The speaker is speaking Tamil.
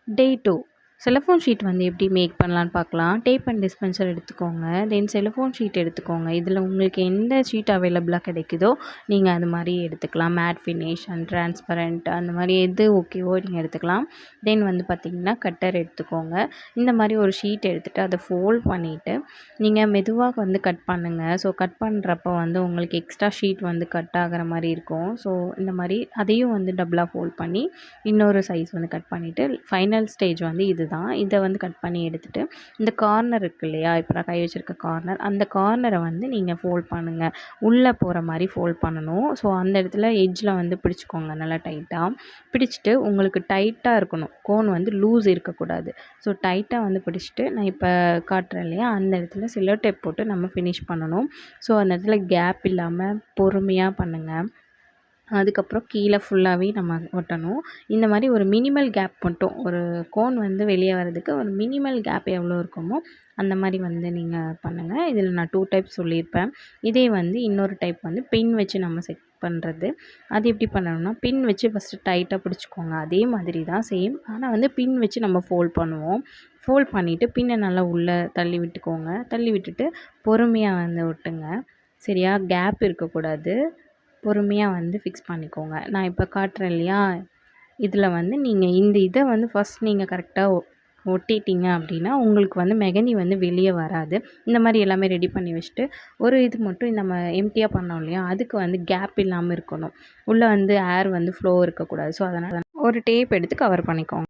டே 2 செலஃபோன் ஷீட் வந்து எப்படி மேக் பண்ணலான்னு பார்க்கலாம். டேப் அண்ட் டிஸ்பென்சர் எடுத்துக்கோங்க. தென் செலஃபோன் ஷீட் எடுத்துக்கோங்க. இதில் உங்களுக்கு எந்த ஷீட் அவைலபிளாக கிடைக்குதோ நீங்கள் அது மாதிரி எடுத்துக்கலாம். மேட் ஃபினிஷ் அண்ட் டிரான்ஸ்பரண்ட் அந்த மாதிரி எது ஓகேவோ நீங்கள் எடுத்துக்கலாம். தென் வந்து பார்த்திங்கன்னா கட்டர் எடுத்துக்கோங்க. இந்த மாதிரி ஒரு ஷீட் எடுத்துகிட்டு அதை ஃபோல்ட் பண்ணிவிட்டு நீங்கள் மெதுவாக வந்து கட் பண்ணுங்கள். ஸோ கட் பண்ணுறப்போ வந்து உங்களுக்கு எக்ஸ்ட்ரா ஷீட் வந்து கட் ஆகிற மாதிரி இருக்கும். ஸோ இந்த மாதிரி அதையும் வந்து டபுளாக ஃபோல்ட் பண்ணி இன்னொரு சைஸ் வந்து கட் பண்ணிவிட்டு ஃபைனல் ஸ்டேஜ் வந்து இதுதான். இதை வந்து கட் பண்ணி எடுத்துகிட்டு இந்த கார்னர் இருக்குது இல்லையா, இப்போ நான் கை வச்சுருக்க கார்னர், அந்த கார்னரை வந்து நீங்கள் ஃபோல்ட் பண்ணுங்கள். உள்ளே போகிற மாதிரி ஃபோல்ட் பண்ணணும். ஸோ அந்த இடத்துல எட்ஜில் வந்து பிடிச்சிக்கோங்க நல்லா டைட்டாக. பிடிச்சிட்டு உங்களுக்கு டைட்டாக இருக்கணும், கோன் வந்து லூஸ் இருக்கக்கூடாது. ஸோ டைட்டாக வந்து பிடிச்சிட்டு நான் இப்போ காட்டுறேன் இல்லையா, அந்த இடத்துல செல்லோ டேப் போட்டு நம்ம ஃபினிஷ் பண்ணணும். ஸோ அந்த இடத்துல கேப் இல்லாமல் பொறுமையாக பண்ணுங்கள். அதுக்கப்புறம் கீழே ஃபுல்லாகவே நம்ம ஒட்டணும். இந்த மாதிரி ஒரு மினிமல் கேப் மட்டும், ஒரு கோன் வந்து வெளியே வர்றதுக்கு ஒரு மினிமல் கேப் எவ்வளோ இருக்குமோ அந்த மாதிரி வந்து நீங்கள் பண்ணுங்கள். இதில் நான் 2 டைப் சொல்லியிருப்பேன். இதே வந்து இன்னொரு டைப் வந்து பின் வச்சு நம்ம செட் பண்ணுறது. அது எப்படி பண்ணணும்னா, பின் வச்சு ஃபஸ்ட்டு டைட்டாக பிடிச்சிக்கோங்க. அதே மாதிரி தான் சேம், ஆனால் வந்து பின் வச்சு நம்ம ஃபோல்ட் பண்ணுவோம். ஃபோல்ட் பண்ணிவிட்டு பின்னை நல்லா உள்ளே தள்ளி விட்டுக்கோங்க. தள்ளி விட்டுட்டு பொறுமையாக வந்து ஒட்டுங்க. சரியா, கேப் இருக்கக்கூடாது. பொறுமையாக வந்து ஃபிக்ஸ் பண்ணிக்கோங்க. நான் இப்போ காட்டுறேன் இல்லையா, இதில் வந்து நீங்கள் இந்த இதை வந்து ஃபஸ்ட் நீங்கள் கரெக்டாக ஒட்டிட்டீங்க அப்படின்னா உங்களுக்கு வந்து மெகந்தி வந்து வெளியே வராது. இந்த மாதிரி எல்லாமே ரெடி பண்ணி வச்சுட்டு ஒரு இது மட்டும் நம்ம எம்டியாக பண்ணோம் இல்லையா, அதுக்கு வந்து கேப் இல்லாமல் இருக்கணும். உள்ளே வந்து ஏர் வந்து ஃப்ளோ இருக்கக்கூடாது. ஸோ அதனால் ஒரு டேப் எடுத்து கவர் பண்ணிக்கோங்க.